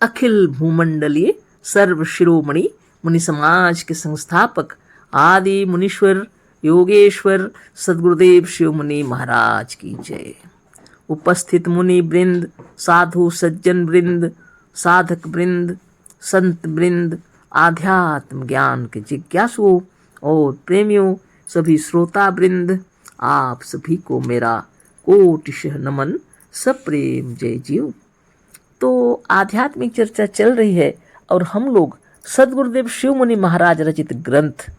अखिल भूमंडलीय सर्व शिरोमणि मुनि समाज के संस्थापक आदि मुनीश्वर योगेश्वर सद्गुरुदेव शिव मुनि महाराज की जय। उपस्थित मुनि वृंद, साधु सज्जन वृंद, साधक वृंद, संत वृंद, आध्यात्म ज्ञान के जिज्ञासुओं और प्रेमियों, सभी श्रोता वृंद, आप सभी को मेरा कोटिशः नमन, सप्रेम जय जीव। तो आध्यात्मिक चर्चा चल रही है और हम लोग सद्गुरुदेव शिव मुनि महाराज रचित ग्रंथ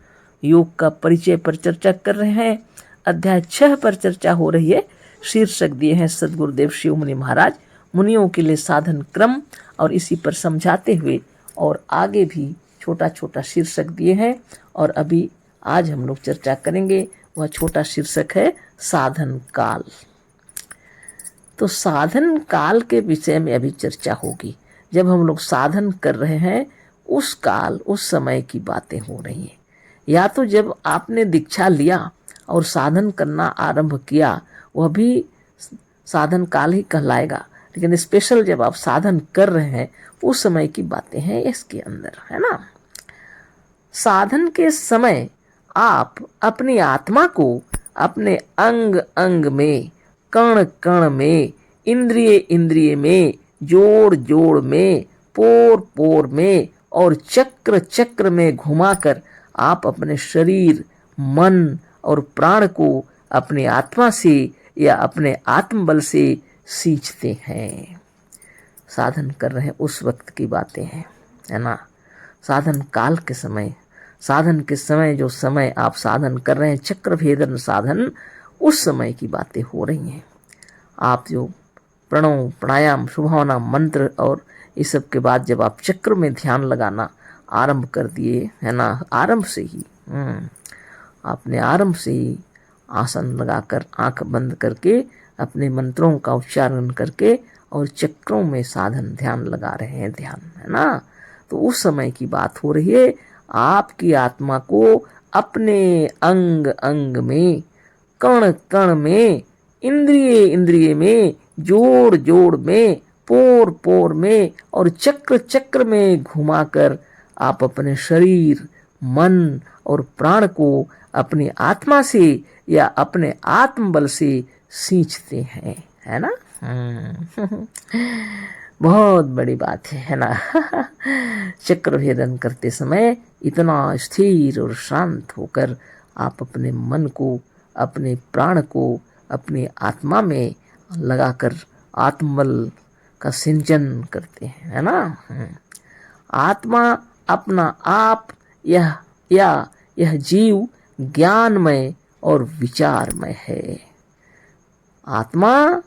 योग का परिचय पर चर्चा कर रहे हैं। अध्याय 6 पर चर्चा हो रही है। शीर्षक दिए हैं सद्गुरुदेव शिव मुनि महाराज मुनियों के लिए साधन क्रम, और इसी पर समझाते हुए और आगे भी छोटा छोटा शीर्षक दिए हैं। और अभी आज हम लोग चर्चा करेंगे, वह छोटा शीर्षक है साधन काल। तो साधन काल के विषय में अभी चर्चा होगी। जब हम लोग साधन कर रहे हैं उस काल, उस समय की बातें हो रही हैं। या तो जब आपने दीक्षा लिया और साधन करना आरंभ किया, वह भी साधन काल ही कहलाएगा। लेकिन स्पेशल जब आप साधन कर रहे हैं उस समय की बातें हैं इसके अंदर, है ना। साधन के समय आप अपनी आत्मा को अपने अंग अंग में, कण कण में, इंद्रिय इंद्रिय में, जोड़ जोड़ में, पोर पोर में और चक्र चक्र में घुमाकर आप अपने शरीर, मन और प्राण को अपने आत्मा से या अपने आत्मबल से सींचते हैं। साधन कर रहे हैं उस वक्त की बातें हैं, है ना। साधन काल के समय, साधन के समय, जो समय आप साधन कर रहे हैं, चक्र भेदन साधन, उस समय की बातें हो रही हैं। आप जो प्रणव, प्राणायाम, शुभावना, मंत्र और इस सब के बाद जब आप चक्र में ध्यान लगाना आरंभ कर दिए, है ना, आरंभ से ही आपने आरंभ से ही आसन लगाकर आंख बंद करके अपने मंत्रों का उच्चारण करके और चक्रों में साधन ध्यान लगा रहे हैं, ध्यान, है ना। तो उस समय की बात हो रही है। आपकी आत्मा को अपने अंग अंग में, कण कण में, इंद्रिय इंद्रिय में, जोड़ जोड़ में, पोर पोर में और चक्र चक्र में घुमाकर आप अपने शरीर, मन और प्राण को अपनी आत्मा से या अपने आत्मबल से सींचते हैं, है ना। बहुत बड़ी बात है ना। चक्र भेदन करते समय इतना स्थिर और शांत होकर आप अपने मन को, अपने प्राण को अपनी आत्मा में लगाकर आत्मबल का सिंचन करते हैं, है ना। आत्मा अपना आप यह जीव ज्ञानमय और विचारमय है। आत्मा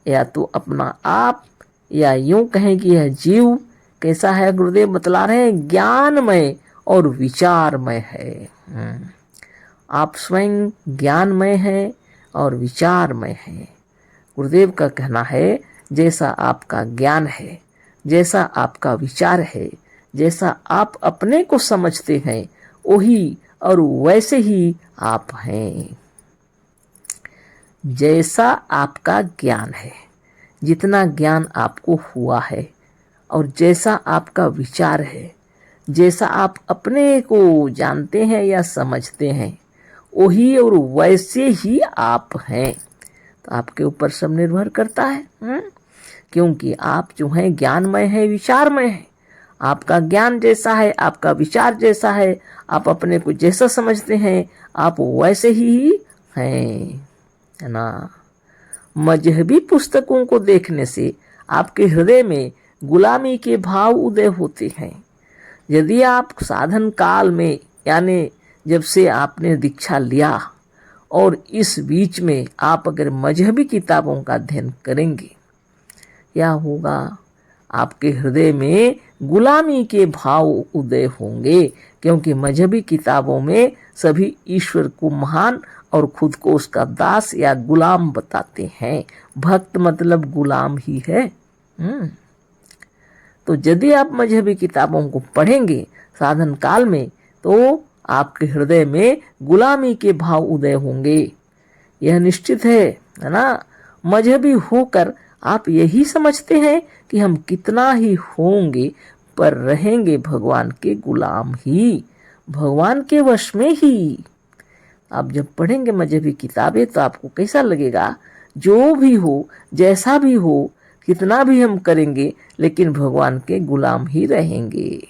या तो अपना आप, या यूं कहें कि यह जीव कैसा है, गुरुदेव बतला रहे हैं, ज्ञानमय और विचारमय है। आप स्वयं ज्ञानमय है और विचारमय है। गुरुदेव का कहना है, जैसा आपका ज्ञान है, जैसा आपका विचार है, जैसा आप अपने को समझते हैं, वही और वैसे ही आप हैं। जैसा आपका ज्ञान है, जितना ज्ञान आपको हुआ है, और जैसा आपका विचार है, जैसा आप अपने को जानते हैं या समझते हैं, वही और वैसे ही आप हैं। तो आपके ऊपर सब निर्भर करता है, क्योंकि आप जो हैं ज्ञानमय है, विचारमय है। आपका ज्ञान जैसा है, आपका विचार जैसा है, आप अपने को जैसा समझते हैं, आप वैसे ही हैं, है ना। मजहबी पुस्तकों को देखने से आपके हृदय में गुलामी के भाव उदय होते हैं। यदि आप साधन काल में, यानी जब से आपने दीक्षा लिया और इस बीच में आप अगर मजहबी किताबों का अध्ययन करेंगे, क्या होगा, आपके हृदय में गुलामी के भाव उदय होंगे। क्योंकि मजहबी किताबों में सभी ईश्वर को महान और खुद को उसका दास या गुलाम बताते हैं। भक्त मतलब गुलाम ही है। तो यदि आप मजहबी किताबों को पढ़ेंगे साधन काल में, तो आपके हृदय में गुलामी के भाव उदय होंगे। यह निश्चित है ना। मजहबी होकर आप यही समझते हैं कि हम कितना ही होंगे पर रहेंगे भगवान के गुलाम ही, भगवान के वश में ही। आप जब पढ़ेंगे मजहबी किताबें तो आपको कैसा लगेगा, जो भी हो, जैसा भी हो, कितना भी हम करेंगे लेकिन भगवान के गुलाम ही रहेंगे,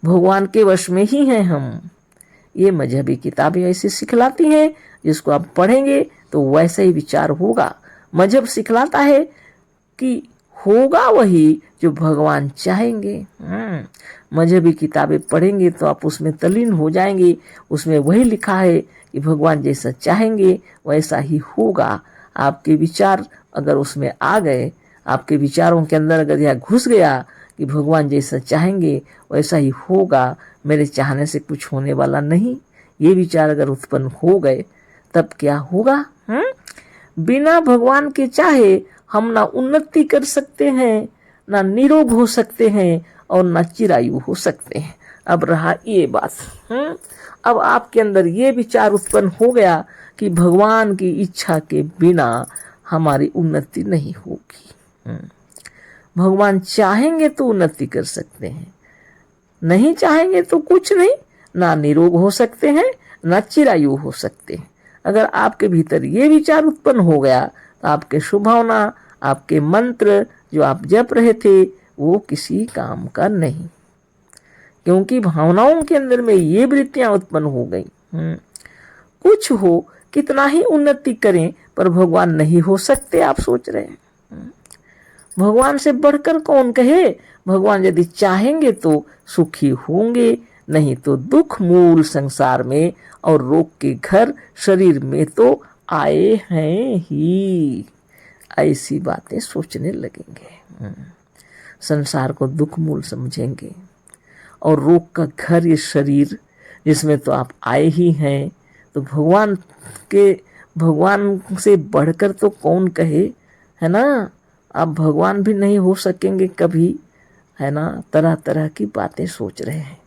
भगवान के वश में ही हैं हम। ये मजहबी किताबें ऐसे सिखलाती हैं, जिसको आप पढ़ेंगे तो वैसा ही विचार होगा। मजहब सिखलाता है कि होगा वही जो भगवान चाहेंगे। मजहबी किताबें पढ़ेंगे तो आप उसमें तल्लीन हो जाएंगे। उसमें वही लिखा है कि भगवान जैसा चाहेंगे वैसा ही होगा। आपके विचार अगर उसमें आ गए, आपके विचारों के अंदर अगर यह घुस गया कि भगवान जैसा चाहेंगे वैसा ही होगा, मेरे चाहने से कुछ होने वाला नहीं, ये विचार अगर उत्पन्न हो गए तब क्या होगा? बिना भगवान के चाहे हम ना उन्नति कर सकते हैं, ना निरोग हो सकते हैं और ना चिरायु हो सकते हैं। अब रहा ये बात, अब आपके अंदर ये विचार उत्पन्न हो गया कि भगवान की इच्छा के बिना हमारी उन्नति नहीं होगी। भगवान चाहेंगे तो उन्नति कर सकते हैं, नहीं चाहेंगे तो कुछ नहीं, ना निरोग हो सकते हैं ना चिरायु हो सकते हैं। अगर आपके भीतर ये विचार उत्पन्न हो गया तो आपके शुभावना, आपके मंत्र जो आप जप रहे थे वो किसी काम का नहीं, क्योंकि भावनाओं के अंदर में ये वृत्तियां उत्पन्न हो गई। कुछ हो, कितना ही उन्नति करें पर भगवान नहीं हो सकते, आप सोच रहे हैं। भगवान से बढ़कर कौन कहे? भगवान यदि चाहेंगे तो सुखी होंगे, नहीं तो दुख मूल संसार में और रोग के घर शरीर में तो आए हैं ही। ऐसी बातें सोचने लगेंगे, संसार को दुख मूल समझेंगे और रोग का घर ये शरीर जिसमें तो आप आए ही हैं। तो भगवान से बढ़कर तो कौन कहे, है ना? आप भगवान भी नहीं हो सकेंगे कभी, है ना? तरह तरह की बातें सोच रहे हैं।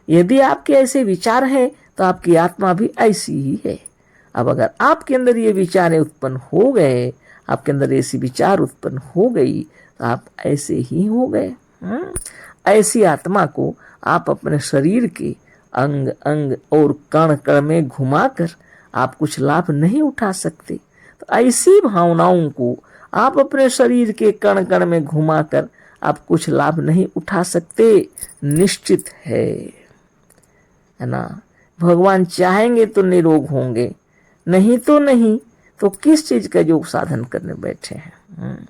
यदि आपके ऐसे विचार हैं तो आपकी आत्मा भी ऐसी ही है। अब अगर आपके अंदर ये विचार उत्पन्न हो गए, आपके अंदर ऐसी विचार उत्पन्न हो गई तो आप ऐसे ही हो गए। ऐसी आत्मा को आप अपने शरीर के अंग अंग और कण कण में घुमाकर आप कुछ लाभ नहीं उठा सकते। तो ऐसी भावनाओं को आप अपने शरीर के कण कण में घुमाकर आप कुछ लाभ नहीं उठा सकते, निश्चित है ना? भगवान चाहेंगे तो निरोग होंगे, नहीं तो नहीं। तो किस चीज का योग साधन करने बैठे हैं?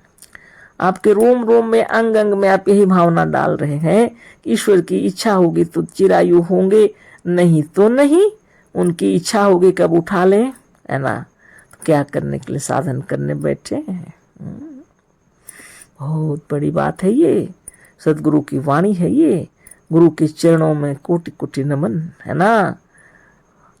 आपके रोम रोम में, अंग अंग में आप यही भावना डाल रहे हैं कि ईश्वर की इच्छा होगी तो चिरायु होंगे, नहीं तो नहीं। उनकी इच्छा होगी कब उठा लें, है ना? तो क्या करने के लिए साधन करने बैठे हैं? बहुत बड़ी बात है ये, सदगुरु की वाणी है ये। गुरु के चरणों में कोटि कोटि नमन, है ना?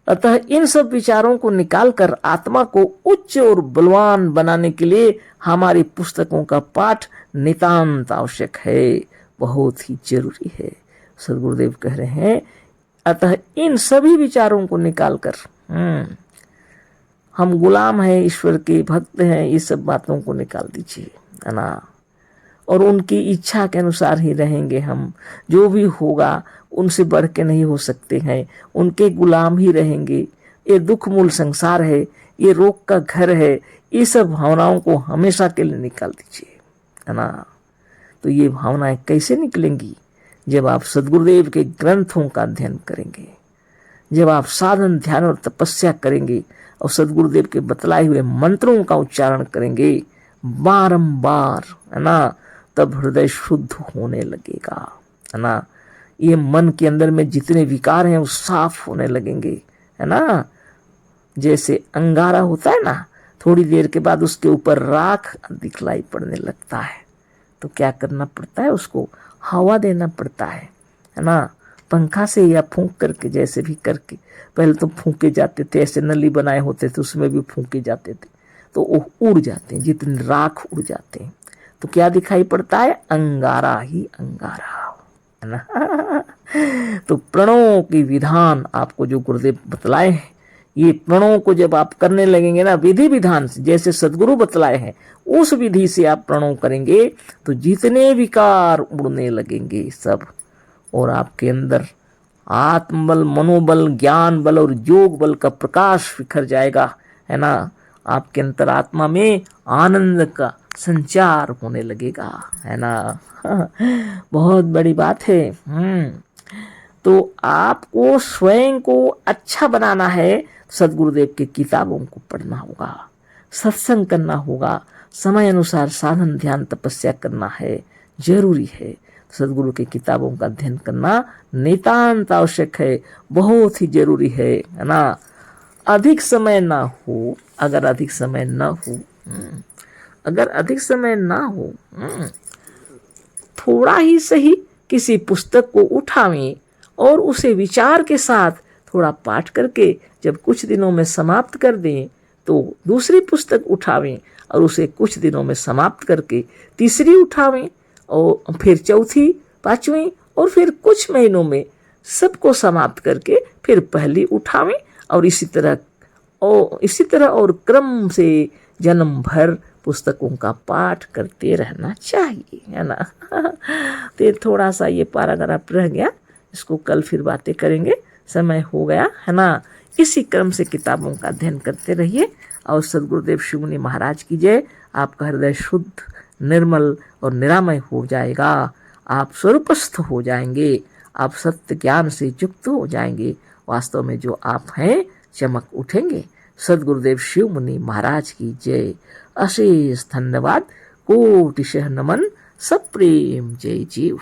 अतः इन सब विचारों को निकालकर आत्मा को उच्च और बलवान बनाने के लिए हमारी पुस्तकों का पाठ नितांत आवश्यक है, बहुत ही जरूरी है। सदगुरुदेव कह रहे हैं, अतः इन सभी विचारों को निकालकर, हम गुलाम हैं, ईश्वर के भक्त हैं, ये सब बातों को निकाल दीजिए, है ना? और उनकी इच्छा के अनुसार ही रहेंगे हम। जो भी होगा उनसे बढ़ के नहीं हो सकते हैं, उनके गुलाम ही रहेंगे। ये दुख मूल संसार है, ये रोग का घर है। ये सब भावनाओं को हमेशा के लिए निकाल दीजिए, है ना? तो ये भावनाएं कैसे निकलेंगी? जब आप सदगुरुदेव के ग्रंथों का अध्ययन करेंगे, जब आप साधन ध्यान और तपस्या करेंगे और सदगुरुदेव के बतलाए हुए मंत्रों का उच्चारण करेंगे बारंबार, है ना? तब हृदय शुद्ध होने लगेगा, है ना? ये मन के अंदर में जितने विकार हैं वो साफ होने लगेंगे, है ना? जैसे अंगारा होता है ना, थोड़ी देर के बाद उसके ऊपर राख दिखलाई पड़ने लगता है, तो क्या करना पड़ता है? उसको हवा देना पड़ता है ना? पंखा से या फूंक करके, जैसे भी करके। पहले तो फूंके जाते थे, ऐसे नली बनाए होते थे, उसमें भी फूंके जाते थे, तो वो उड़ जाते हैं, जितनी राख उड़ जाते हैं। तो क्या दिखाई पड़ता है? अंगारा ही अंगारा, है ना? तो प्रणों की विधान आपको जो गुरुदेव बतलाए हैं, ये प्रणों को जब आप करने लगेंगे ना, विधि विधान से, जैसे सदगुरु बतलाए हैं उस विधि से आप प्रणव करेंगे तो जितने विकार उड़ने लगेंगे सब, और आपके अंदर आत्मबल, मनोबल, ज्ञान बल और योग बल का प्रकाश बिखर जाएगा, है ना। आपके अंतरात्मा में आनंद का संचार होने लगेगा, है ना। बहुत बड़ी बात है। तो आपको स्वयं को अच्छा बनाना है, सदगुरुदेव की किताबों को पढ़ना होगा, सत्संग करना होगा, समय अनुसार साधन ध्यान तपस्या करना है, जरूरी है। सदगुरु की किताबों का अध्ययन करना नितांत आवश्यक है, बहुत ही जरूरी है ना। अधिक समय ना हो, अगर अधिक समय ना हो, अगर अधिक समय ना हो, थोड़ा ही सही किसी पुस्तक को उठावें और उसे विचार के साथ थोड़ा पाठ करके जब कुछ दिनों में समाप्त कर दें, तो दूसरी पुस्तक उठावें और उसे कुछ दिनों में समाप्त करके तीसरी उठावें और फिर चौथी, पांचवी, और फिर कुछ महीनों में सबको समाप्त करके फिर पहली उठावें, और इसी तरह और क्रम से जन्म भर पुस्तकों का पाठ करते रहना चाहिए, है ना। तो थोड़ा सा ये पैराग्राफ रह गया, इसको कल फिर बातें करेंगे, समय हो गया, है ना। इसी क्रम से किताबों का अध्ययन करते रहिए, और सदगुरुदेव शिव मुनि महाराज की जय। आपका हृदय शुद्ध, निर्मल और निरामय हो जाएगा, आप स्वरूपस्थ हो जाएंगे, आप सत्य ज्ञान से युक्त हो जाएंगे, वास्तव में जो आप हैं चमक उठेंगे। सदगुरुदेव शिव मुनि महाराज की जय। अशेष धन्यवाद, कोटिशः नमन, सप्रेम जय जीव।